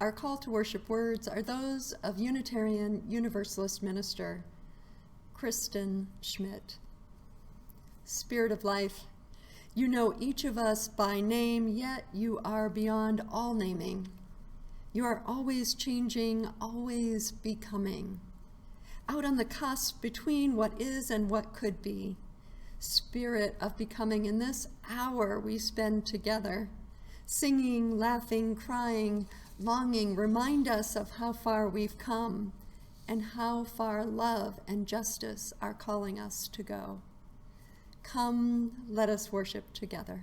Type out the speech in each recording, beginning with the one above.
Our call to worship words are those of Unitarian Universalist minister Kristen Schmidt. Spirit of life, you know each of us by name, yet you are beyond all naming. You are always changing, always becoming. Out on the cusp between what is and what could be. Spirit of becoming, in this hour we spend together, singing, laughing, crying, longing, remind us of how far we've come and how far love and justice are calling us to go. Come, let us worship together.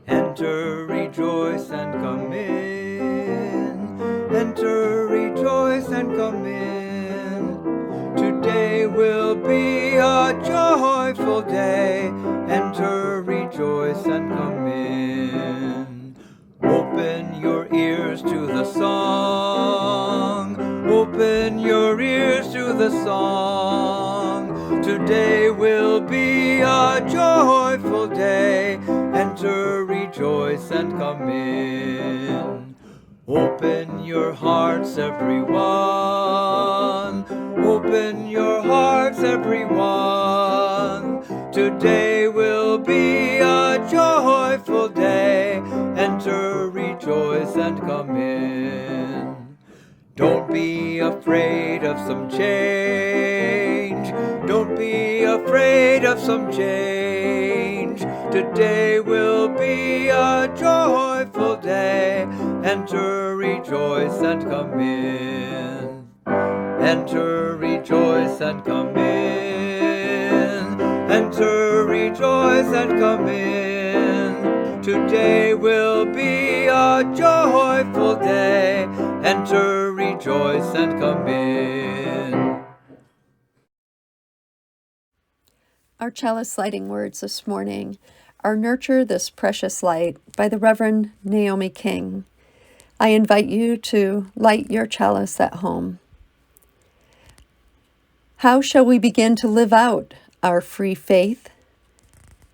Enter, rejoice, and come in. Enter, rejoice, and come in. Today will be a joyful day. Enter, rejoice, and come in. Open your ears to the song. Open your ears to the song. Today will be a joyful day. Enter, rejoice, and come in. Open your hearts, everyone. Open your hearts, everyone. Today will be a joyful day. Enter, rejoice, and come in. Don't be afraid of some change. Don't be afraid of some change. Today will be a joyful day. Enter, rejoice, and come in. Enter, rejoice, and come in. Enter, rejoice, and come in. Today will be a joyful day. Enter, rejoice, and come in. Our chalice lighting words this morning are Nurture This Precious Light by the Reverend Naomi King. I invite you to light your chalice at home. How shall we begin to live out our free faith?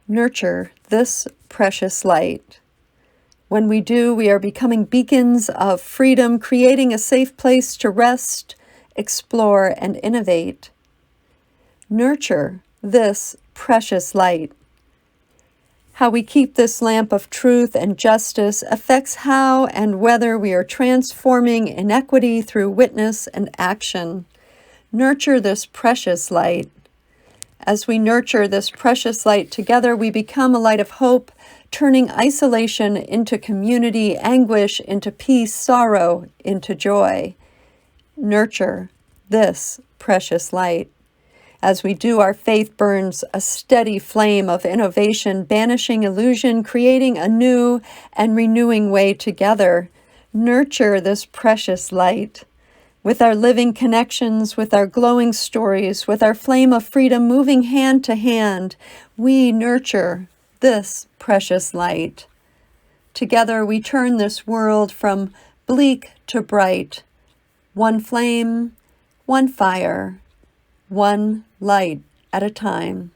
Nurture this precious light. When we do, we are becoming beacons of freedom, creating a safe place to rest, explore, and innovate. Nurture this precious light. How we keep this lamp of truth and justice affects how and whether we are transforming inequity through witness and action. Nurture this precious light. As we nurture this precious light together, we become a light of hope, turning isolation into community, anguish into peace, sorrow into joy. Nurture this precious light. As we do, our faith burns a steady flame of innovation, banishing illusion, creating a new and renewing way together. Nurture this precious light. With our living connections, with our glowing stories, with our flame of freedom moving hand to hand, we nurture this precious light. Together we turn this world from bleak to bright. One flame, one fire, one light at a time.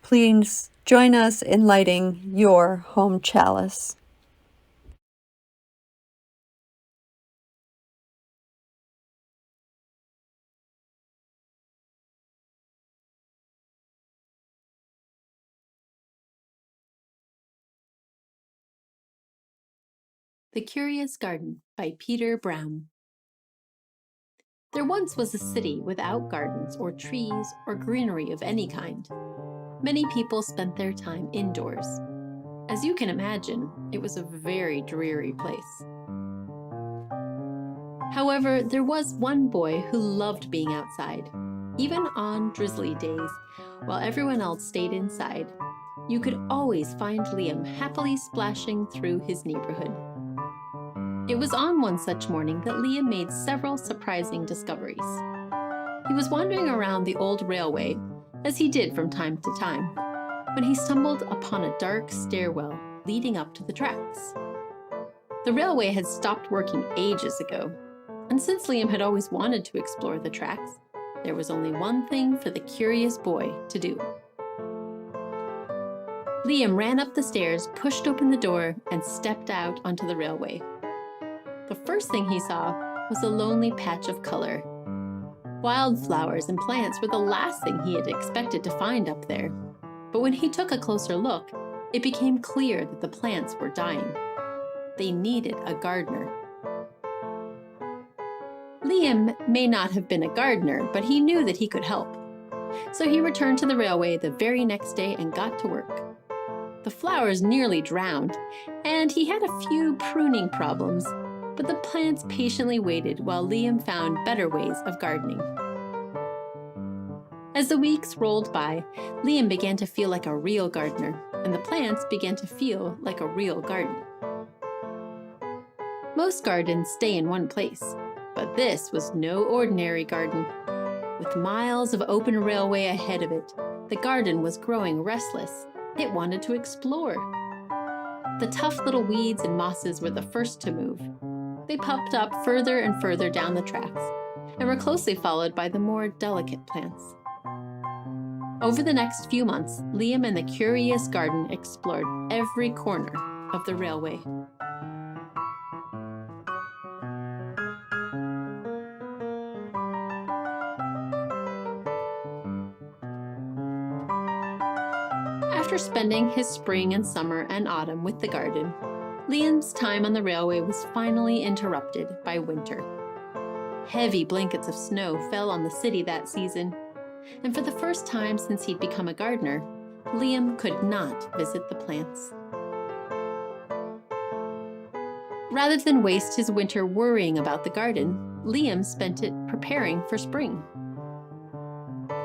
Please join us in lighting your home chalice. The Curious Garden by Peter Brown. There once was a city without gardens or trees or greenery of any kind. Many people spent their time indoors. As you can imagine, it was a very dreary place. However, there was one boy who loved being outside, even on drizzly days, while everyone else stayed inside. You could always find Liam happily splashing through his neighborhood. It was on one such morning that Liam made several surprising discoveries. He was wandering around the old railway, as he did from time to time, when he stumbled upon a dark stairwell leading up to the tracks. The railway had stopped working ages ago, and since Liam had always wanted to explore the tracks, there was only one thing for the curious boy to do. Liam ran up the stairs, pushed open the door, and stepped out onto the railway. The first thing he saw was a lonely patch of color. Wildflowers and plants were the last thing he had expected to find up there. But when he took a closer look, it became clear that the plants were dying. They needed a gardener. Liam may not have been a gardener, but he knew that he could help. So he returned to the railway the very next day and got to work. The flowers nearly drowned, and he had a few pruning problems, but the plants patiently waited while Liam found better ways of gardening. As the weeks rolled by, Liam began to feel like a real gardener, and the plants began to feel like a real garden. Most gardens stay in one place, but this was no ordinary garden. With miles of open railway ahead of it, the garden was growing restless. It wanted to explore. The tough little weeds and mosses were the first to move. They popped up further and further down the tracks, and were closely followed by the more delicate plants. Over the next few months, Liam and the curious garden explored every corner of the railway. After spending his spring and summer and autumn with the garden, Liam's time on the railway was finally interrupted by winter. Heavy blankets of snow fell on the city that season, and for the first time since he'd become a gardener, Liam could not visit the plants. Rather than waste his winter worrying about the garden, Liam spent it preparing for spring.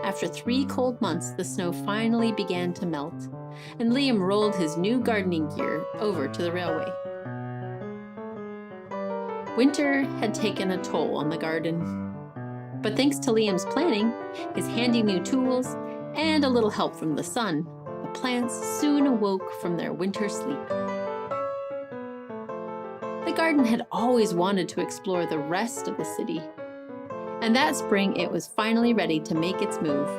After 3 cold months, the snow finally began to melt, and Liam rolled his new gardening gear over to the railway. Winter had taken a toll on the garden, but thanks to Liam's planning, his handy new tools, and a little help from the sun, the plants soon awoke from their winter sleep. The garden had always wanted to explore the rest of the city, and that spring it was finally ready to make its move.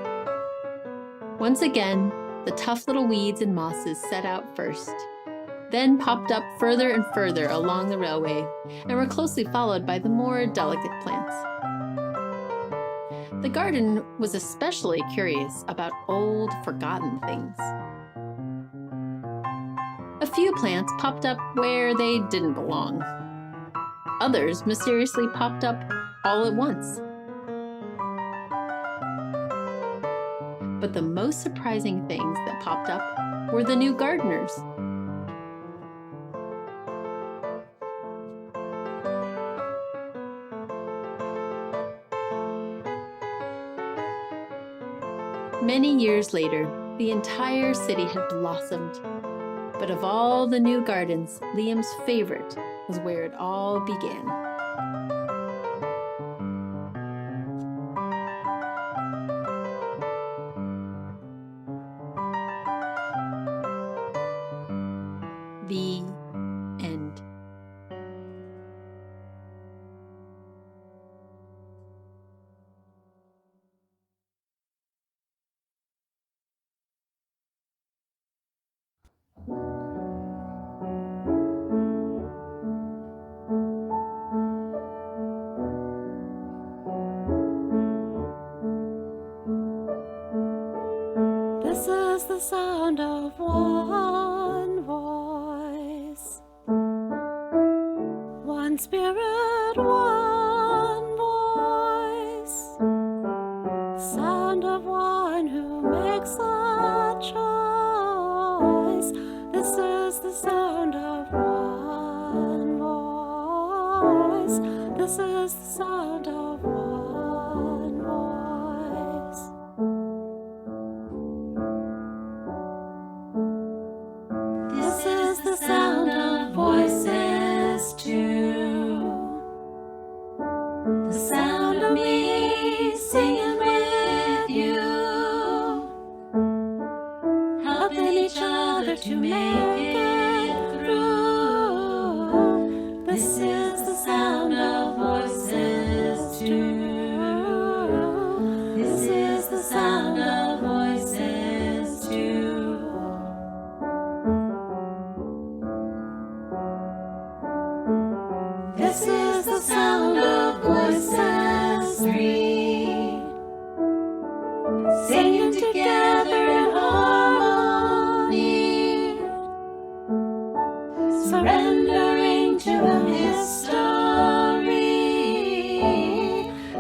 Once again, the tough little weeds and mosses set out first, then popped up further and further along the railway, and were closely followed by the more delicate plants. The garden was especially curious about old, forgotten things. A few plants popped up where they didn't belong. Others mysteriously popped up all at once. But the most surprising things that popped up were the new gardeners. Many years later, the entire city had blossomed. But of all the new gardens, Liam's favorite was where it all began. The end. This is the sound of one voice, one spirit, one voice, sound of one who makes a choice. This is the sound of one voice. This is the sound of one voice. This is the sound of voices too. The sound of me singing with you, helping each other to make it through. This is the sound of voices too. This is the sound of voices three, singing together in harmony, surrendering to the mystery.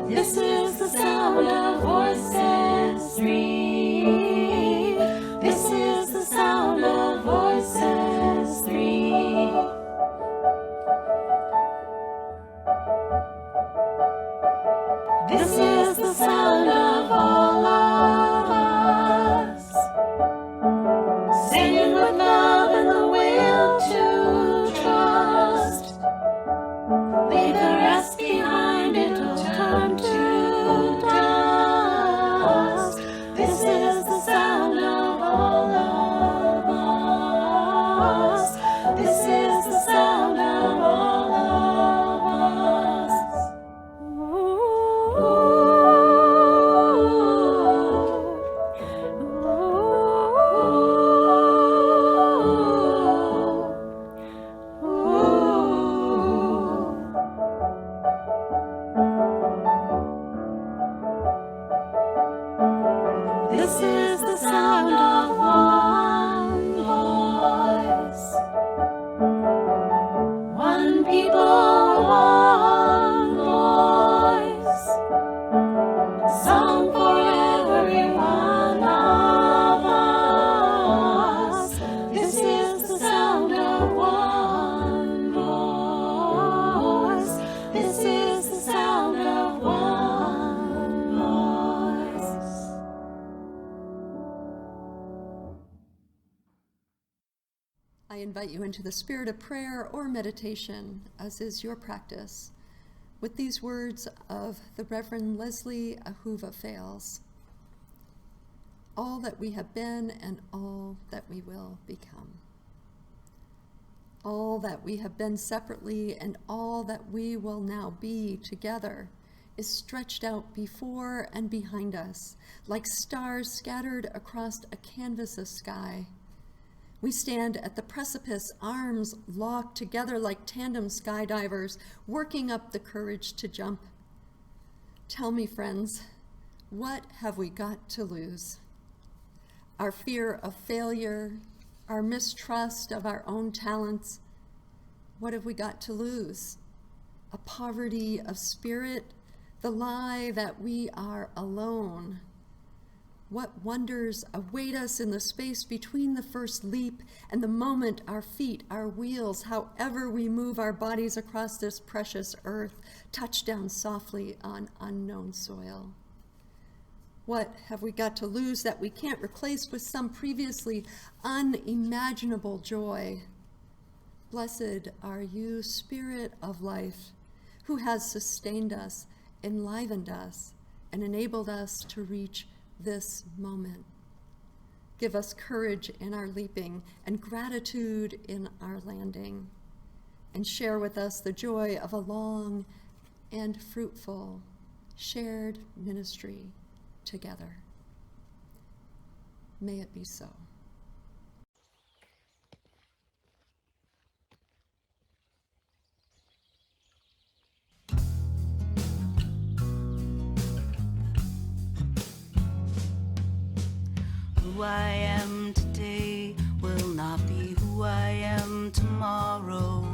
This is the sound of voices three. This is the sound of voices three. This is the sound of all of us, singing with love and the will to trust. Leave the rest behind, it'll turn to dust. This is the sound of all of us. This is the sound of all of us. This is the sound of one voice, one people, one voice, song for every one of us. This is the sound of one voice. This is the sound of one voice. I invite you into the spirit of prayer or meditation, as is your practice, with these words of the Reverend Leslie Ahuva Fales. All that we have been and all that we will become. All that we have been separately and all that we will now be together is stretched out before and behind us, like stars scattered across a canvas of sky. We stand at the precipice, arms locked together like tandem skydivers, working up the courage to jump. Tell me, friends, what have we got to lose? Our fear of failure, our mistrust of our own talents, what have we got to lose? A poverty of spirit, the lie that we are alone. What wonders await us in the space between the first leap and the moment our feet, our wheels, however we move our bodies across this precious earth, touch down softly on unknown soil? What have we got to lose that we can't replace with some previously unimaginable joy? Blessed are you, Spirit of life, who has sustained us, enlivened us, and enabled us to reach this moment. Give us courage in our leaping and gratitude in our landing, and share with us the joy of a long and fruitful shared ministry together. May it be so. Who I am today will not be who I am tomorrow,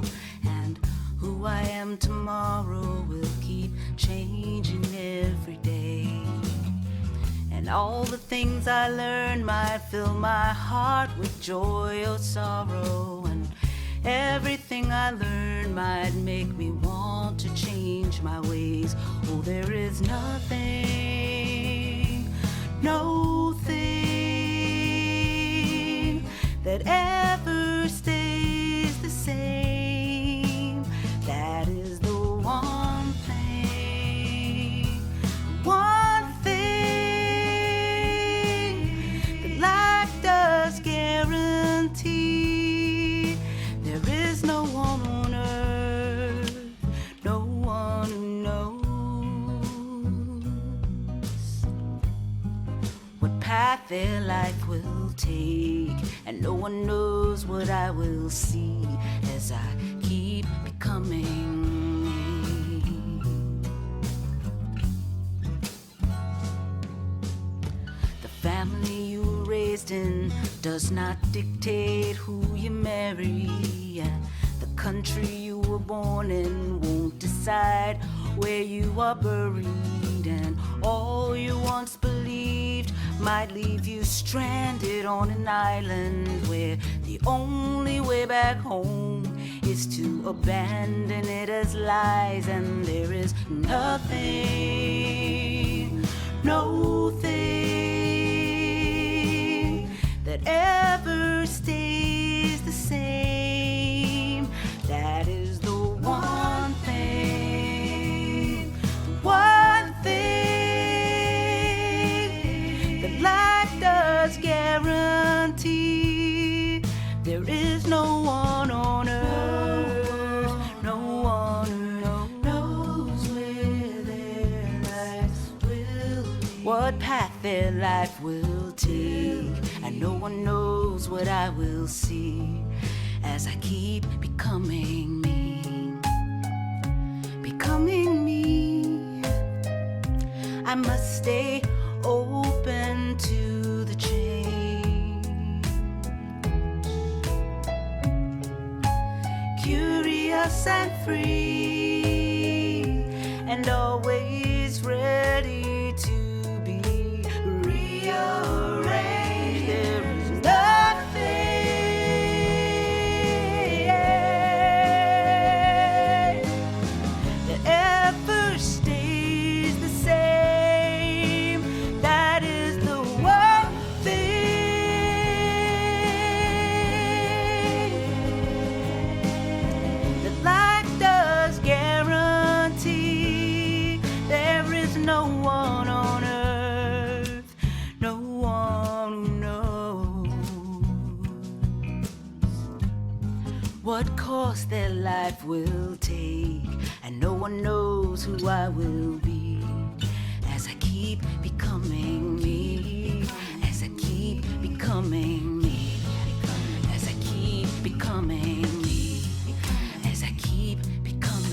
and who I am tomorrow will keep changing every day. And all the things I learned might fill my heart with joy or sorrow, and everything I learned might make me want to change my ways. Oh, there is nothing, no thing that ever stays the same. That is the one thing that life does guarantee. There is no one on earth, no one who knows what path their life will take, and no one knows what I will see as I keep becoming. family you were raised in does not dictate who you marry. And the country you were born in won't decide where you are buried. And all you once believed might leave you stranded on an island where the only way back home is to abandon it as lies. And there is nothing, no thing that ever stays the same. That is the one thing, the one thing that life does guarantee. There is no one on earth, no one knows where their lives will lead, what path their life will take, and no one knows what I will see as I keep becoming me, becoming me. I must stay open to the change, curious and free, and always ready to be rearranged. There is nothing that ever stays the same. That is the one thing that life does guarantee. There is no one on earth, no one who knows what course their life will take, and no one knows who I will be as I keep becoming me, as I keep becoming me, as I keep becoming me, as I keep becoming.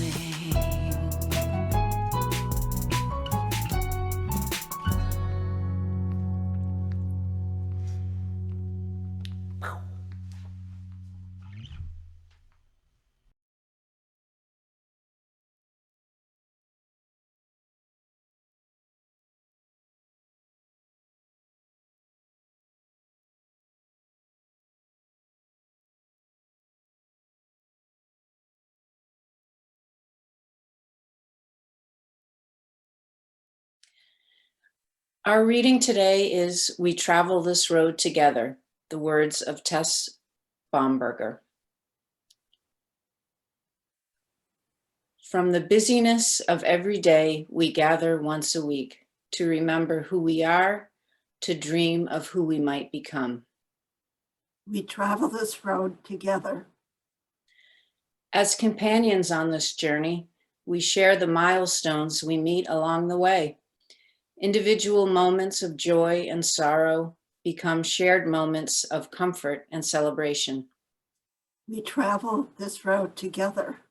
Our reading today is We Travel This Road Together, the words of Tess Bomberger. From the busyness of every day, we gather once a week to remember who we are, to dream of who we might become. We travel this road together. As companions on this journey, we share the milestones we meet along the way. Individual moments of joy and sorrow become shared moments of comfort and celebration. We travel this road together.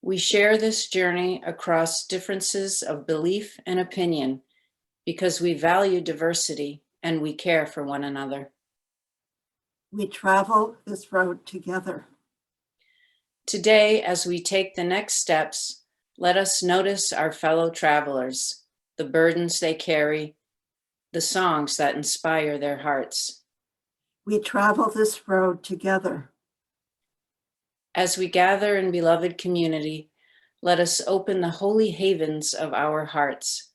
We share this journey across differences of belief and opinion because we value diversity and we care for one another. We travel this road together. Today, as we take the next steps, let us notice our fellow travelers, the burdens they carry, the songs that inspire their hearts. We travel this road together. As we gather in beloved community, let us open the holy havens of our hearts.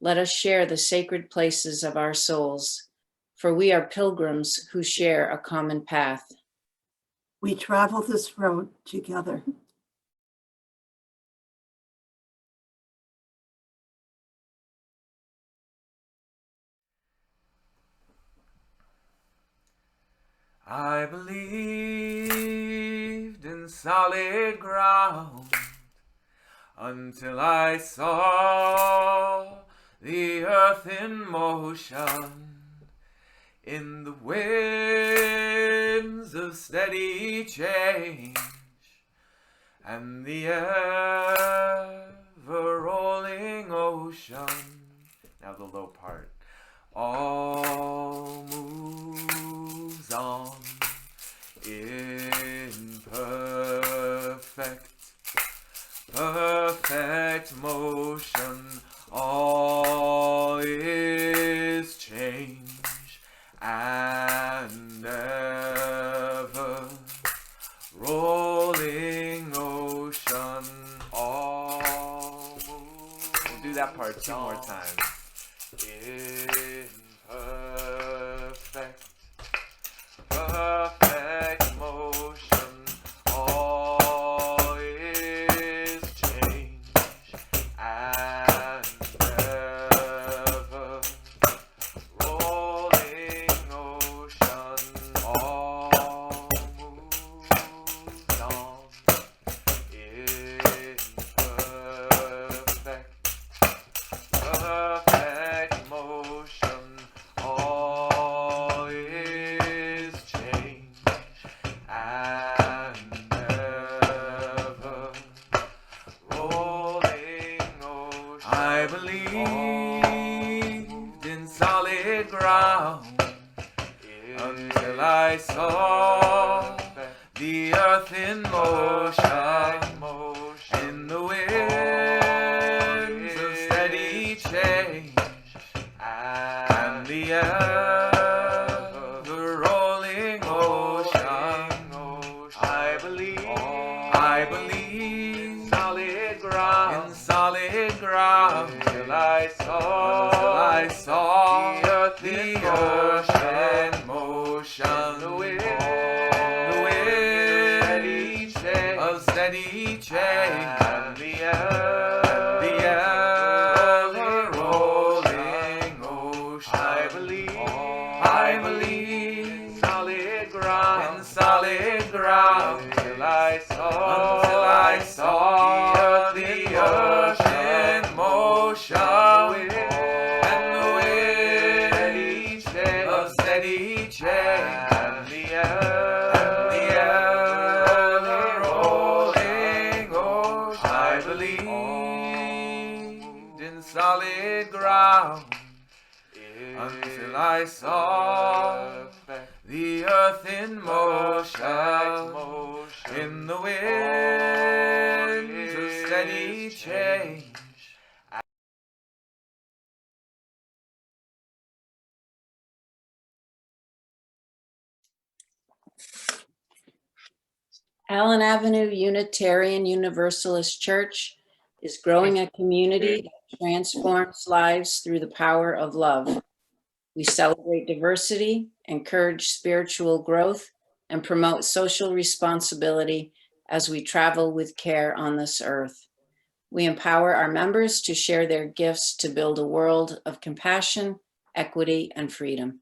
Let us share the sacred places of our souls, for we are pilgrims who share a common path. We travel this road together. I believed in solid ground until I saw the earth in motion, in the winds of steady change, and the ever-rolling ocean. Now the low part. All perfect motion, all is change and ever rolling ocean, all move. We'll do that part 2 more times. In perfect motion, all is change and ever rolling ocean, all moves on. In perfect motion, all is change and ever rolling ocean. I believed in solid ground until I saw the earth in motion, in the winds of steady change, and the ever rolling ocean. I believe in solid ground till I saw the earth in motion, the wind of steady change, and the ever rolling ocean. I believe in solid ground till I saw the earth in motion, and the wind of steady change, and the ever rolling ocean. I believed in solid ground until I saw the earth in motion, in the winds of steady change. Allen Avenue Unitarian Universalist Church is growing a community that transforms lives through the power of love. We celebrate diversity, encourage spiritual growth, and promote social responsibility as we travel with care on this earth. We empower our members to share their gifts to build a world of compassion, equity, and freedom.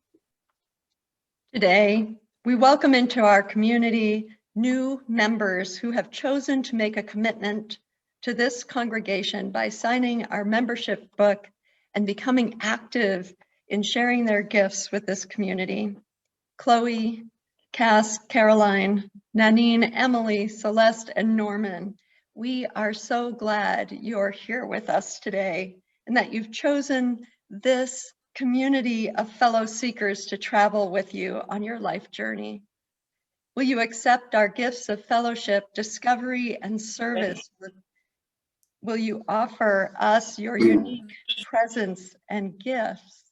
Today, we welcome into our community new members who have chosen to make a commitment to this congregation by signing our membership book and becoming active in sharing their gifts with this community. Chloe, Cass, Caroline, Nanine, Emily, Celeste, and Norman, we are so glad you're here with us today and that you've chosen this community of fellow seekers to travel with you on your life journey. Will you accept our gifts of fellowship, discovery, and service? Will you offer us your unique presence and gifts?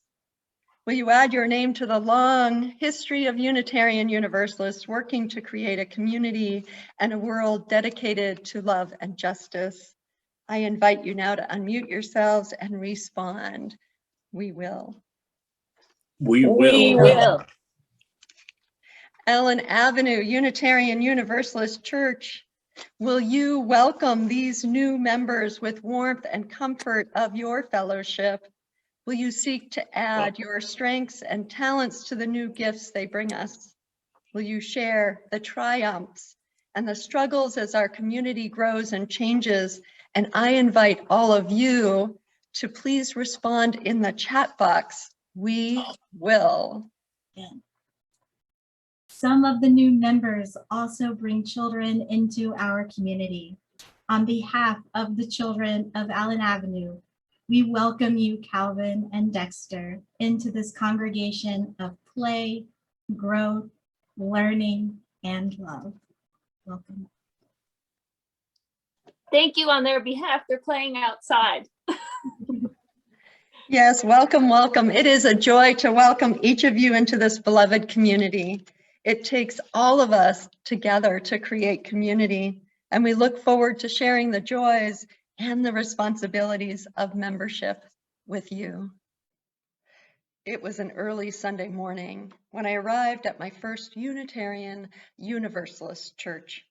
Will you add your name to the long history of Unitarian Universalists working to create a community and a world dedicated to love and justice? I invite you now to unmute yourselves and respond. We will. We will. We will. Allen Avenue Unitarian Universalist Church, will you welcome these new members with warmth and comfort of your fellowship? Will you seek to add your strengths and talents to the new gifts they bring us? Will you share the triumphs and the struggles as our community grows and changes? And I invite all of you to please respond in the chat box. We will. Some of the new members also bring children into our community. On behalf of the children of Allen Avenue, we welcome you, Calvin and Dexter, into this congregation of play, growth, learning, and love. Welcome. Thank you on their behalf. They're playing outside. Yes, welcome, welcome. It is a joy to welcome each of you into this beloved community. It takes all of us together to create community, and we look forward to sharing the joys and the responsibilities of membership with you. It was an early Sunday morning when I arrived at my first Unitarian Universalist church.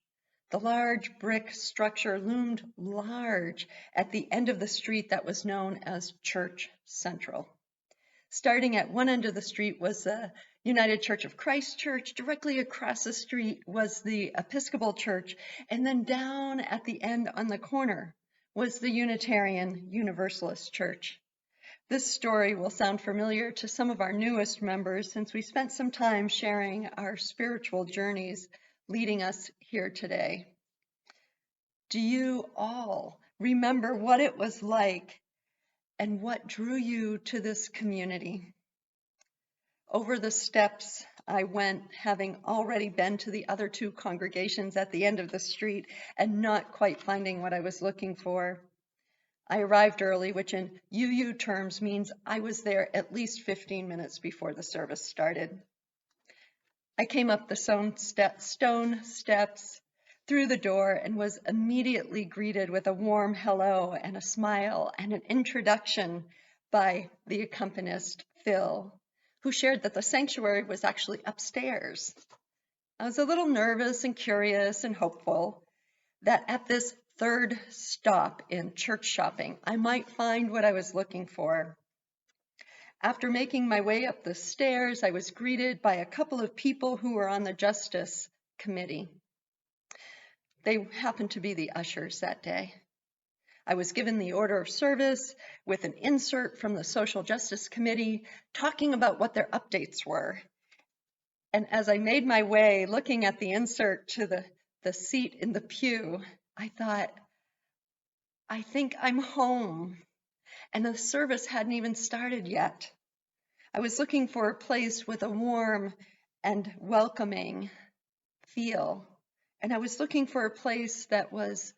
The large brick structure loomed large at the end of the street that was known as Church Central. Starting at one end of the street was the United Church of Christ Church. Directly across the street was the Episcopal Church. And then down at the end on the corner was the Unitarian Universalist Church. This story will sound familiar to some of our newest members since we spent some time sharing our spiritual journeys leading us here today. Do you all remember what it was like and what drew you to this community? Over the steps I went, having already been to the other two congregations at the end of the street and not quite finding what I was looking for. I arrived early, which in UU terms means I was there at least 15 minutes before the service started. I came up the stone steps through the door and was immediately greeted with a warm hello and a smile and an introduction by the accompanist, Phil, who shared that the sanctuary was actually upstairs. I was a little nervous and curious and hopeful that at this third stop in church shopping, I might find what I was looking for. After making my way up the stairs, I was greeted by a couple of people who were on the Justice Committee. They happened to be the ushers that day. I was given the order of service with an insert from the Social Justice Committee talking about what their updates were. And as I made my way looking at the insert to the seat in the pew, I thought, I think I'm home. And the service hadn't even started yet. I was looking for a place with a warm and welcoming feel. And I was looking for a place that was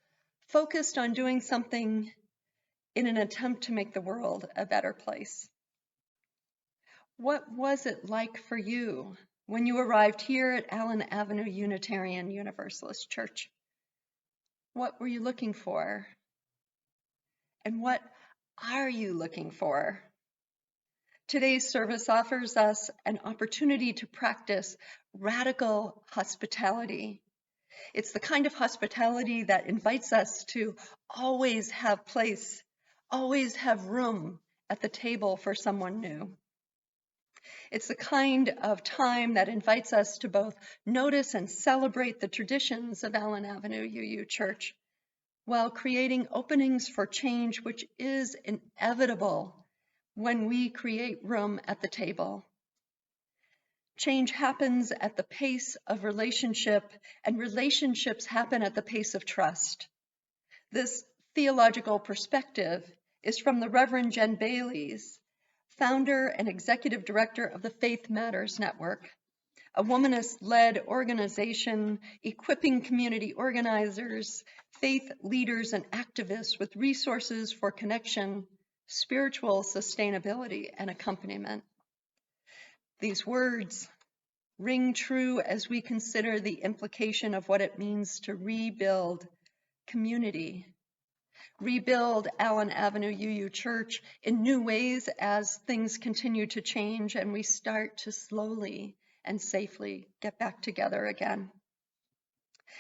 focused on doing something in an attempt to make the world a better place. What was it like for you when you arrived here at Allen Avenue Unitarian Universalist Church? What were you looking for? And what are you looking for? Today's service offers us an opportunity to practice radical hospitality. It's the kind of hospitality that invites us to always have place, always have room at the table for someone new. It's the kind of time that invites us to both notice and celebrate the traditions of Allen Avenue UU Church, while creating openings for change, which is inevitable when we create room at the table. Change happens at the pace of relationship, and relationships happen at the pace of trust. This theological perspective is from the Reverend Jen Baylies, founder and executive director of the Faith Matters Network, a womanist-led organization equipping community organizers, faith leaders, and activists with resources for connection, spiritual sustainability, and accompaniment. These words ring true as we consider the implication of what it means to rebuild community, rebuild Allen Avenue UU Church in new ways as things continue to change and we start to slowly and safely get back together again.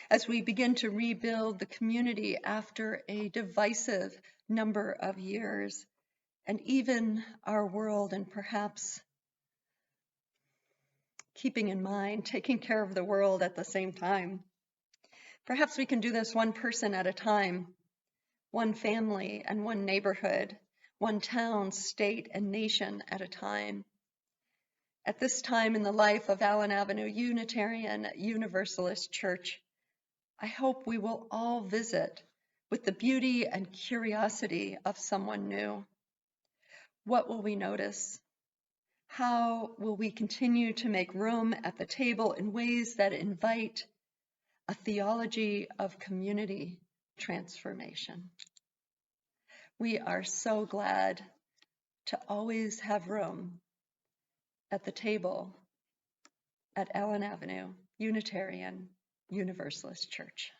As we begin to rebuild the community after a divisive number of years, and even our world, and perhaps keeping in mind taking care of the world at the same time. Perhaps we can do this one person at a time, one family and one neighborhood, one town, state, and nation at a time. At this time in the life of Allen Avenue Unitarian Universalist Church, I hope we will all visit with the beauty and curiosity of someone new. What will we notice? How will we continue to make room at the table in ways that invite a theology of community transformation. We are so glad to always have room at the table at Allen Avenue Unitarian Universalist Church.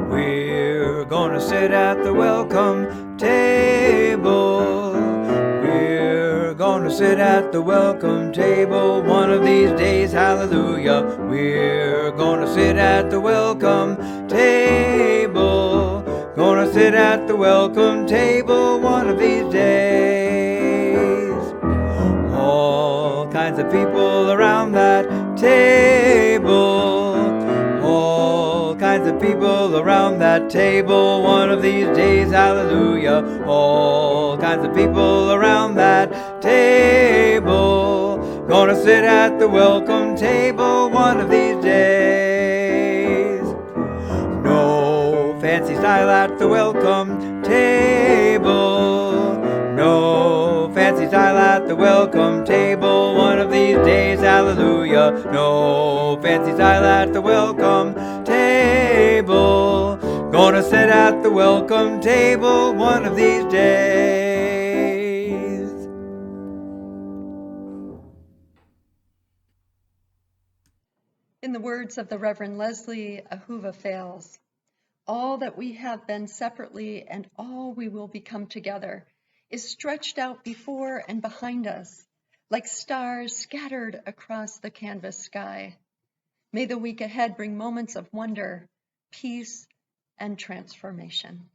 We're gonna sit at the welcome table. We're gonna sit at the welcome table one of these days, hallelujah. We're gonna sit at the welcome table. Gonna sit at the welcome table one of these days. All kinds of people around that table. All kinds of people around that table one of these days, hallelujah. All kinds of people around that table. Gonna sit at the welcome table one of these days. No fancy style at the welcome table. No fancy style at the welcome table one of these days, hallelujah. No fancy style at the welcome table. Gonna sit at the welcome table one of these days. In the words of the Reverend Leslie Ahuva Fales, all that we have been separately and all we will become together is stretched out before and behind us, like stars scattered across the canvas sky. May the week ahead bring moments of wonder, peace, and transformation.